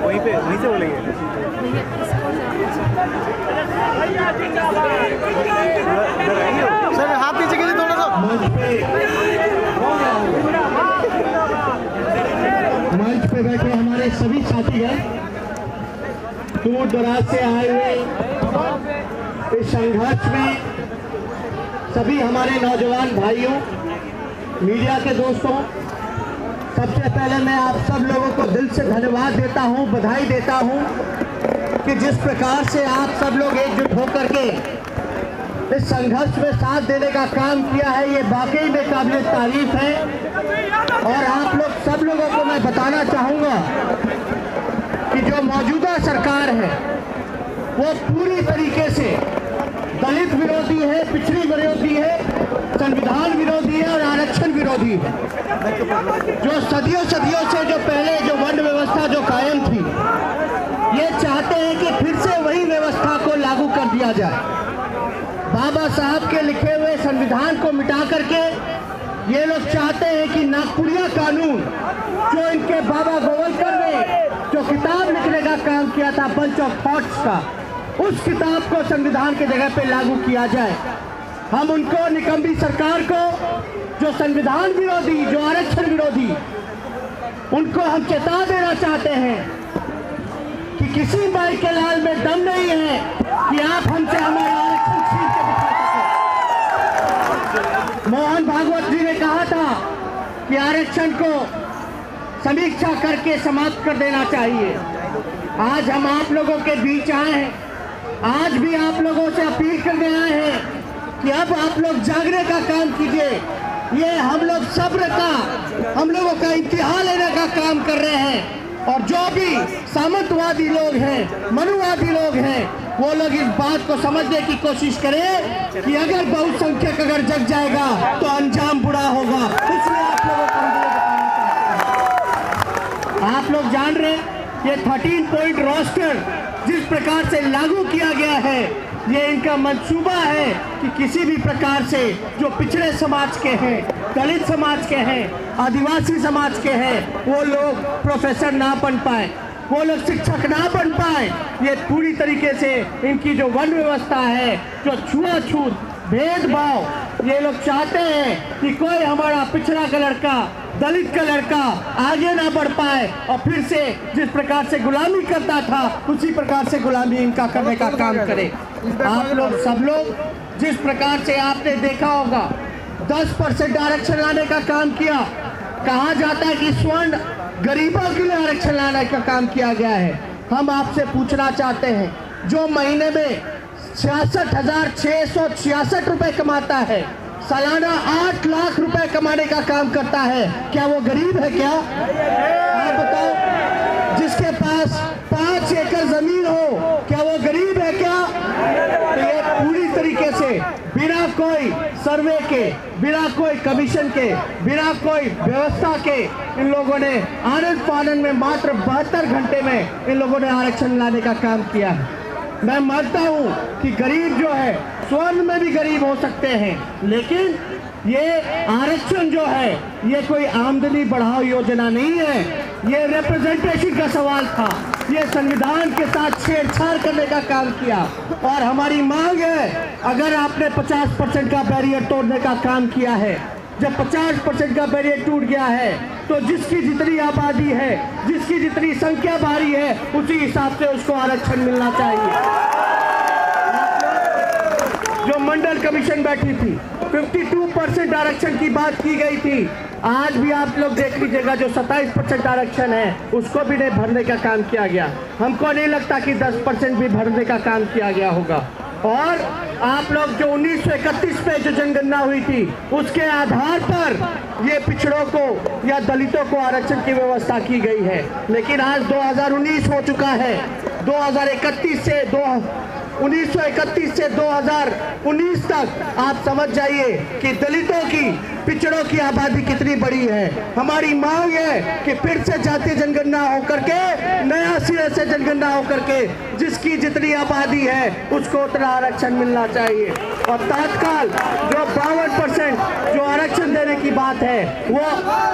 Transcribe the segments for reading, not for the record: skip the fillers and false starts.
वहीं से बोलेंगे। सर हाथ नीचे कीजिए थोड़ा सा। मंच पे बैठे हमारे सभी साथी हैं, दूर दराज से आए हुए इस संघर्ष में सभी हमारे नौजवान भाइयों, मीडिया के दोस्तों, सबसे पहले मैं आप सब लोगों को दिल से धन्यवाद देता हूं, बधाई देता हूं कि जिस प्रकार से आप सब लोग एकजुट होकर के इस संघर्ष में साथ देने का काम किया है, ये वाकई में काबिल तारीफ है। और आप लोग सब लोगों को मैं बताना चाहूँगा कि जो मौजूदा सरकार है वो पूरी तरीके से दलित विरोधी है, पिछड़ी विरोधी है, संविधान विरोधी है और आरक्षण विरोधी है। जो सदियों से जो पहले जो वर्ण व्यवस्था जो कायम थी, ये चाहते हैं कि फिर से वही व्यवस्था को लागू कर दिया जाए। बाबा साहब के लिखे हुए संविधान को मिटा करके ये लोग चाहते हैं कि नागपुरिया कानून, जो इनके बाबा गोवलकर ने जो किताब लिखने का काम किया था बंच ऑफ थॉट्स का, उस किताब को संविधान के जगह पे लागू किया जाए। हम उनको, निकम्मी सरकार को, जो संविधान विरोधी, जो आरक्षण विरोधी, उनको हम चेता देना चाहते हैं कि किसी बाई के लाल में दम नहीं है कि आप हमसे हमारा आरक्षण छीन के दिखा सकें। मोहन भागवत जी ने कहा था कि आरक्षण को समीक्षा करके समाप्त कर देना चाहिए। आज हम आप लोगों के बीच आए हैं, आज भी आप लोगों से अपील करने आए हैं कि अब आप लोग जागने का काम कीजिए। ये हम लोग सब्र का, हम लोगों का इम्तिहान लेने का काम कर रहे हैं। और जो भी सामंतवादी लोग हैं, मनुवादी लोग हैं, वो लोग इस बात को समझने की कोशिश करें कि अगर बहुसंख्यक अगर जग जाएगा तो अंजाम बुरा होगा। इसलिए आप लोगों को आप लोग जान रहे हैं ये 13 पॉइंट रोस्टर जिस प्रकार से लागू किया गया है, ये इनका मंसूबा है कि किसी भी प्रकार से जो पिछड़े समाज के हैं, दलित समाज के हैं, आदिवासी समाज के हैं, वो लोग प्रोफेसर ना बन पाए, वो लोग शिक्षक ना बन पाए। ये पूरी तरीके से इनकी जो वर्ण व्यवस्था है, जो छुआछूत भेदभाव, ये लोग चाहते हैं कि कोई हमारा पिछड़ा का लड़का, दलित का लड़का आगे ना बढ़ पाए और फिर से जिस प्रकार से गुलामी करता था उसी प्रकार से गुलामी इनका करने का काम करे। आप लोग सब लोग जिस प्रकार से आपने देखा होगा 10% आरक्षण लाने का काम किया, कहा जाता है कि स्वर्ण गरीबों के लिए आरक्षण लाने का काम किया गया है। हम आपसे पूछना चाहते हैं, जो महीने में 66,666 रुपए कमाता है, सालाना 8 लाख रुपए कमाने का काम करता है, क्या वो गरीब है? क्या आप बताओ, जिसके पास 5 एकड़ जमीन हो, क्या वो गरीब है? क्या? तो ये पूरी तरीके से बिना कोई सर्वे के, बिना कोई कमीशन के, बिना कोई व्यवस्था के इन लोगों ने आनंद फानंद में मात्र 72 घंटे में इन लोगों ने आरक्षण लाने का काम किया है। मैं मानता हूं कि गरीब जो है स्वर्ण में भी गरीब हो सकते हैं, लेकिन ये आरक्षण जो है ये कोई आमदनी बढ़ाओ योजना नहीं है। ये रिप्रेजेंटेशन का सवाल था, ये संविधान के साथ छेड़छाड़ करने का काम किया। और हमारी मांग है, अगर आपने 50% का बैरियर तोड़ने का काम किया है, जब 50% का बैरियर टूट गया है तो जिसकी जितनी आबादी है, जिसकी जितनी संख्या भारी है, उसी हिसाब से उसको आरक्षण मिलना चाहिए। जो मंडल कमीशन बैठी थी, 52% आरक्षण की बात की गई थी, आज भी आप लोग देख लीजिएगा जो 27% आरक्षण है उसको भी नहीं भरने का काम किया गया। हमको नहीं लगता कि 10% भी भरने का काम किया गया होगा। और आप लोग जो 1931 पे जो जनगणना हुई थी उसके आधार पर ये पिछड़ों को या दलितों को आरक्षण की व्यवस्था की गई है, लेकिन आज 2019 हो चुका है। 1931 से 2019 तक आप समझ जाइए कि दलितों की, पिछड़ों की आबादी कितनी बड़ी है। हमारी मांग है कि फिर से जातीय जनगणना होकर के, नया सिरे से जनगणना होकर के जिसकी जितनी आबादी है उसको उतना आरक्षण मिलना चाहिए। और तत्काल जो 52% जो आरक्षण देने की बात है वो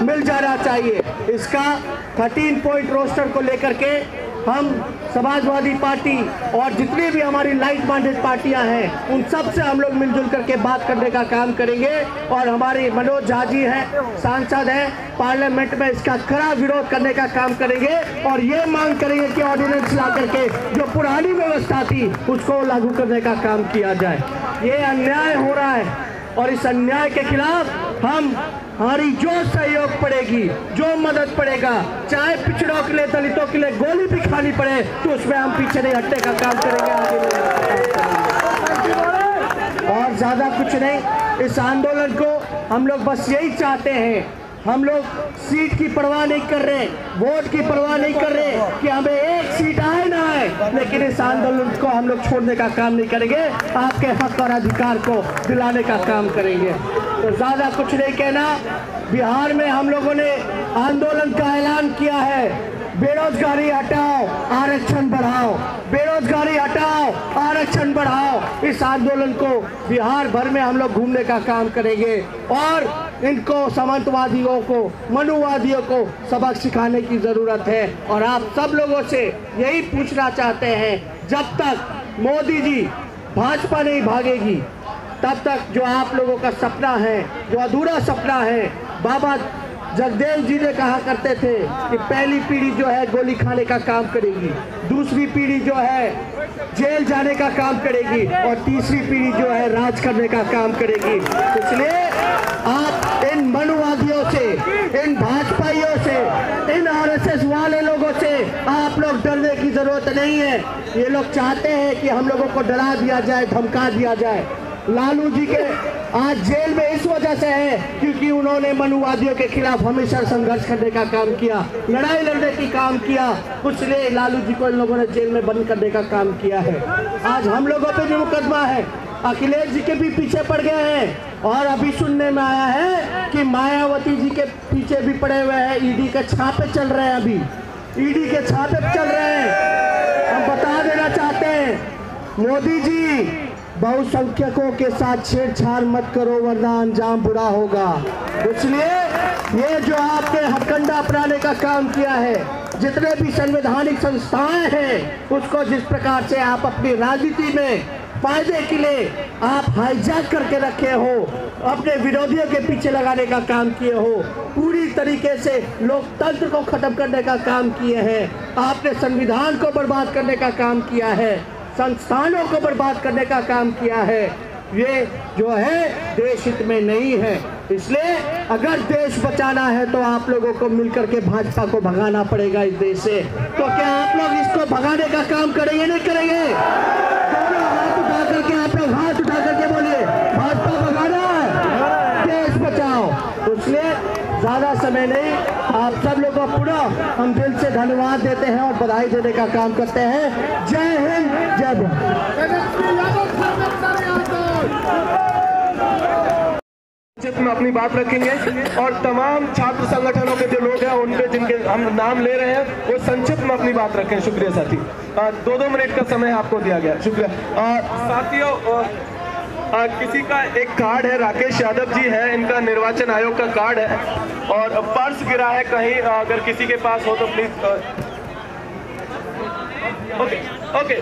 मिल जाना चाहिए। इसका 13 पॉइंट रोस्टर को लेकर के हम समाजवादी पार्टी और जितनी भी हमारी लाइट माइंडेड पार्टियां हैं उन सब से हम लोग मिलजुल करके बात करने का काम करेंगे। और हमारे मनोज झा जी हैं, सांसद हैं, पार्लियामेंट में इसका कड़ा विरोध करने का काम करेंगे और ये मांग करेंगे कि ऑर्डिनेंस ला करके जो पुरानी व्यवस्था थी उसको लागू करने का काम किया जाए। ये अन्याय हो रहा है और इस अन्याय के खिलाफ हमारी जो सहयोग पड़ेगी, जो मदद पड़ेगा, चाहे पिछड़ों के लिए, दलितों के लिए गोली भी खानी पड़े तो उसमें हम पीछे नहीं हटने का काम करेंगे, आगे और ज्यादा कुछ नहीं। इस आंदोलन को हम लोग बस यही चाहते हैं, हम लोग सीट की परवाह नहीं कर रहे, वोट की परवाह नहीं कर रहे कि हमें एक सीट आए ना आए, लेकिन इस आंदोलन को हम लोग छोड़ने का काम नहीं करेंगे, आपके हक और अधिकार को दिलाने का काम करेंगे। तो ज्यादा कुछ नहीं कहना। बिहार में हम लोगों ने आंदोलन का ऐलान किया है, बेरोजगारी हटाओ, आरक्षण बढ़ाओ, बेरोजगारी हटाओ, आरक्षण बढ़ाओ। इस आंदोलन को बिहार भर में हम लोग घूमने का काम करेंगे और इनको सामंतवादियों को, मनुवादियों को सबक सिखाने की जरूरत है। और आप सब लोगों से यही पूछना चाहते हैं, जब तक मोदी जी भाजपा नहीं भागेगी तब तक जो आप लोगों का सपना है, जो अधूरा सपना है, बाबा जगदेव जी ने कहा करते थे कि पहली पीढ़ी जो है गोली खाने का काम करेगी, दूसरी पीढ़ी जो है जेल जाने का काम करेगी और तीसरी पीढ़ी जो है राज करने का काम करेगी। इसलिए आप इन मनुवादियों से, इन भाजपाइयों से, इन आरएसएस वाले लोगों से आप लोग डरने की जरूरत नहीं है। ये लोग चाहते हैं कि हम लोगों को डरा दिया जाए, धमका दिया जाए। लालू जी के आज जेल में इस वजह से है क्योंकि उन्होंने मनुवादियों के खिलाफ हमेशा संघर्ष करने का काम किया, लड़ाई लड़ने की काम किया, इसलिए लालू जी को इन लोगों ने जेल में बंद करने का काम किया है। आज हम लोगों पे जो मुकदमा है अखिलेश जी के भी पीछे पड़ गए हैं और अभी सुनने में आया है कि मायावती जी के पीछे भी पड़े हुए हैं, ईडी के छापे चल रहे हैं, अभी ईडी के छापे चल रहे हैं। हम बता देना चाहते हैं, मोदी जी बहुसंख्यकों के साथ छेड़छाड़ मत करो वरना अंजाम बुरा होगा। इसलिए ये जो आपने हथकंडा अपनाने का काम किया है, जितने भी संवैधानिक संस्थाएं हैं उसको जिस प्रकार से आप अपनी राजनीति में फायदे के लिए आप हाईजैक करके रखे हो, अपने विरोधियों के पीछे लगाने का काम किए हो, पूरी तरीके से लोकतंत्र को खत्म करने का काम किए हैं, आपने संविधान को बर्बाद करने का काम किया है, संस्थानों को बर्बाद करने का काम किया है। ये जो है देश हित में नहीं है। इसलिए अगर देश बचाना है तो आप लोगों को मिलकर के भाजपा को भगाना पड़ेगा इस देश से। तो क्या आप लोग इसको भगाने का काम करेंगे, नहीं करेंगे? दोनों हाथ उठा करके आप लोग हाथ उठा करके बोलिए भाजपा भगाना है, देश बचाओ। इसलिए ज्यादा समय नहीं, आप सब लोगों को पुनः हम दिल से धन्यवाद देते हैं और बधाई देने का काम करते हैं। जय हिंद, जय भारत। में अपनी बात रखेंगे और तमाम छात्र संगठनों के जो लोग हैं उनके जिनके हम नाम ले रहे हैं वो संक्षिप्त में अपनी बात रखें। शुक्रिया साथी, 2-2 मिनट का समय आपको दिया गया, शुक्रिया। साथियों, किसी का एक कार्ड है, राकेश यादव जी है, इनका निर्वाचन आयोग का कार्ड है और पर्स गिरा है कहीं, अगर किसी के पास हो तो प्लीज। ओके,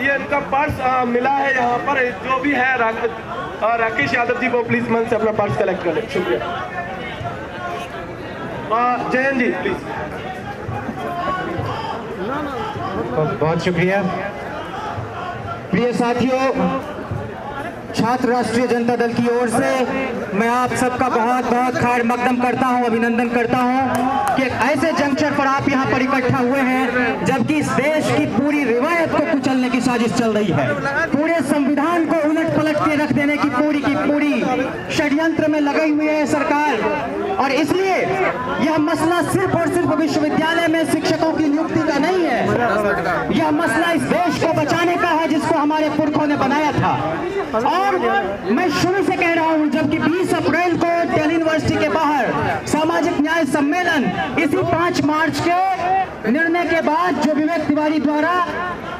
ये इनका पर्स मिला है यहाँ पर, जो भी है राकेश यादव जी को प्लीज मन से अपना पर्स कलेक्ट करें, शुक्रिया। जयंत जी प्लीज। बहुत शुक्रिया। प्रिय साथियों, छात्र राष्ट्रीय जनता दल की ओर से मैं आप सबका बहुत बहुत खैर मकदम करता हूं, अभिनंदन करता हूं कि ऐसे जंक्शन पर आप यहां पर इकट्ठा हुए हैं जबकि इस देश की पूरी रिवायत को कुचलने की साजिश चल रही है, पूरे संविधान को उलट पलट के रख देने की पूरी षड्यंत्र में लगी हुई है सरकार। और इसलिए यह मसला सिर्फ और सिर्फ विश्वविद्यालय में शिक्षकों की नियुक्ति का नहीं है, यह मसला इस देश को बचाने का है जिसको हमारे पुरखों ने बनाया था। और मैं शुरू से कह रहा हूं, जबकि 20 अप्रैल को दिल्ली यूनिवर्सिटी के बाहर सामाजिक न्याय सम्मेलन इसी 5 मार्च के निर्णय के बाद जो विवेक तिवारी द्वारा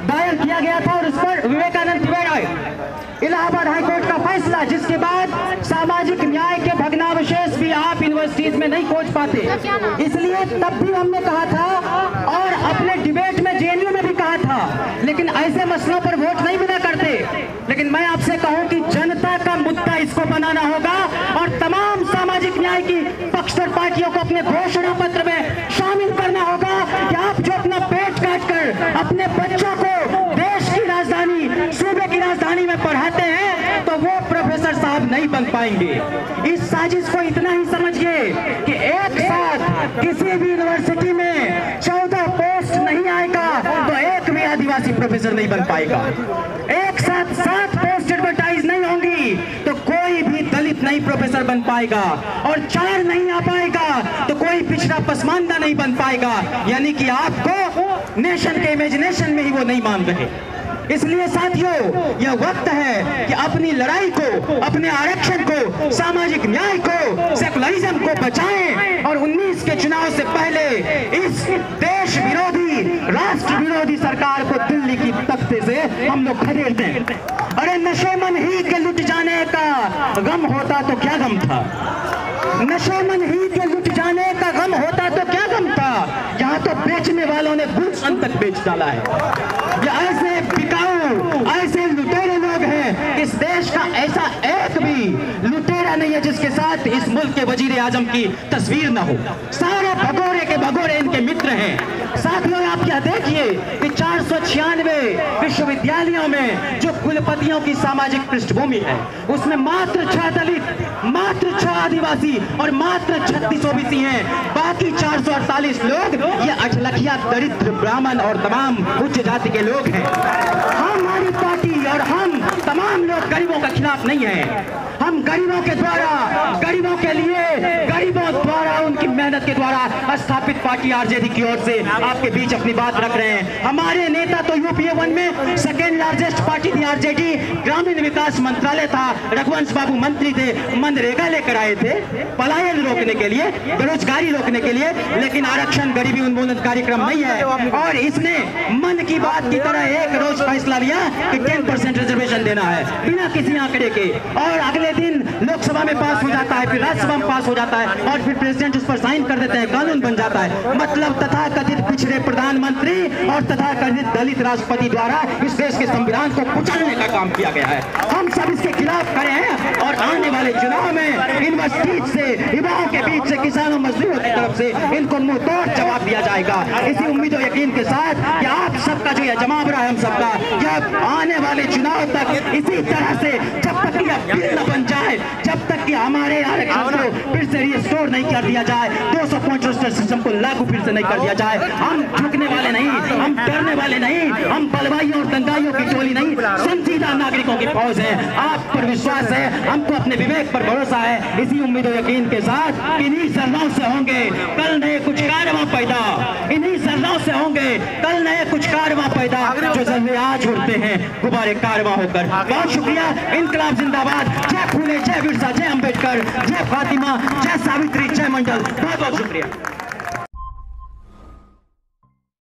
दायर किया गया था और उस पर विवेकानंद तिवारी इलाहाबाद हाईकोर्ट का फैसला, जिसके बाद सामाजिक न्याय के भग्नावशेष भी आप यूनिवर्सिटीज में नहीं खोज पाते। इसलिए तब भी हमने कहा था और अपने डिबेट में जेएनयू में भी कहा था, लेकिन ऐसे मसलों पर वोट नहीं मिला करते। लेकिन मैं आपसे कहूं कि जनता का मुद्दा इसको बनाना होगा और तमाम सामाजिक न्याय की पक्षधर पार्टियों को अपने घोषणा पत्र में शामिल करना होगा कि आप जो अपना पेट काट कर अपने बच्चों को देश की राजधानी, सूबे की राजधानी में पढ़ाते हैं, तो वो प्रोफेसर साहब नहीं बन पाएंगे। इस साजिश को इतना ही समझिए कि एक साथ किसी भी यूनिवर्सिटी में 14 पोस्ट नहीं आएगा तो एक भी आदिवासी प्रोफेसर नहीं बन पाएगा। एक साथ 7 पोस्ट एडवर्टाइज नहीं होंगी तो कोई भी दलित नहीं प्रोफेसर बन पाएगा, और 4 नहीं आ पाएगा तो कोई पिछड़ा पसमानदा नहीं बन पाएगा। यानी कि आपको नेशन के इमेजिनेशन में ही वो नहीं मान रहे। इसलिए साथियों, यह वक्त है कि अपनी लड़ाई को, अपने आरक्षण को, सामाजिक न्याय को, सेकुलरिज्म को बचाएं और 19 के चुनाव से पहले इस देश विरोधी, राष्ट्र विरोधी सरकार को दिल्ली की तख्ते से हम लोग खदेड़ दें। अरे नशेमन ही के लुट जाने का गम होता तो क्या गम था? नशेमन ही के लुट जाने का गम होता तो क्या गम था? यहाँ तो बेचने वालों ने गुलशन तक बेच डाला है। ये ऐसे बिकाऊ, ऐसे लुटेरे लोग हैं। इस देश का ऐसा एक भी लुटेरा नहीं है जिसके साथ इस मुल्क के वजीर आजम की तस्वीर न हो। सारे भगोरे के भगोरे इनके मित्र हैं। साथियों, आप क्या देखिए कि 496 विश्वविद्यालयों में जो कुलपतियों की सामाजिक पृष्ठभूमि है, उसमें मात्र 6 दलित, मात्र 6 आदिवासी और मात्र 36 ओबीसी हैं। बाकी 448 लोग ये अठलखिया, दरिद्र, ब्राह्मण और तमाम उच्च जाति के लोग हैं। हमारी पार्टी और हम तमाम लोग गरीबों के खिलाफ नहीं हैं। हम गरीबों के द्वारा, गरीबों के लिए, गरीबों द्वारा, उनकी मेहनत के द्वारा स्थापित पार्टी आरजेडी की ओर से आपके बीच अपनी बात रख रहे हैं। हमारे नेता तो यूपीए 1 में सेकेंड लार्जेस्ट पार्टी थी आरजेडी। ग्रामीण विकास मंत्रालय था, रघुवंश बाबू मंत्री थे, मनरेगा लेकर आए थे पलायन रोकने के लिए, बेरोजगारी रोकने के लिए। लेकिन आरक्षण, गरीबी उन्मूलन कार्यक्रम नहीं है। और इसने मन की बात की तरह एक रोज फैसला लिया कि 10% रिजर्वेशन देना है बिना किसी आंकड़े के, और अगले दिन लोकसभा में पास हो जाता है, फिर राज्यसभा में पास हो जाता है, और फिर प्रेसिडेंट उस पर साइन कर देते हैं, कानून बन जाता है। मतलब तथाकथित पिछड़े प्रधानमंत्री और तथाकथित दलित राष्ट्रपति द्वारा इस देश के संविधान को कुचलने का काम किया गया है। हम सब इसके खिलाफ खड़े हैं और आने वाले चुनाव में यूनिवर्सिटी से, युवाओं के बीच से, किसानों, मजदूरों की तरफ से इनको मुंह तोड़ जवाब दिया जाएगा। इसी उम्मीद और यकीन के साथ कि आप सबका जो यह जमावड़ा है, हम सबका, यह आने वाले चुनाव तक इसी तरह से, जब तक यह बिल न बन जाए, जब तक कि हमारे आरक्षण को फिर से रिस्टोर नहीं कर दिया जाए, 200 पॉइंट रोस्टर सिस्टम को लागू फिर से नहीं कर दिया जाए, हम झुकने वाले नहीं, हम डरने वाले नहीं, हम बलवाइयों और दंगाइयों की टोली नहीं, संजीदा नागरिकों की फौज है। आप पर विश्वास है, हमको अपने विवेक पर भरोसा है। इसी उम्मीद और यकीन के साथ इन्हीं सरदारों से होंगे कल नए कुछ कारवां पैदा, इन्हीं सरदारों से होंगे कल नए कुछ कारवां पैदा, जो जल्दी आज उड़ते हैं गुब्बारे कारवां होकर। बहुत शुक्रिया। इनकलाब जिंदाबाद। जय फूले, जय बिरसा, जय अंबेडकर, जय फातिमा, जय सावित्री, जय मंडल। बहुत बहुत शुक्रिया।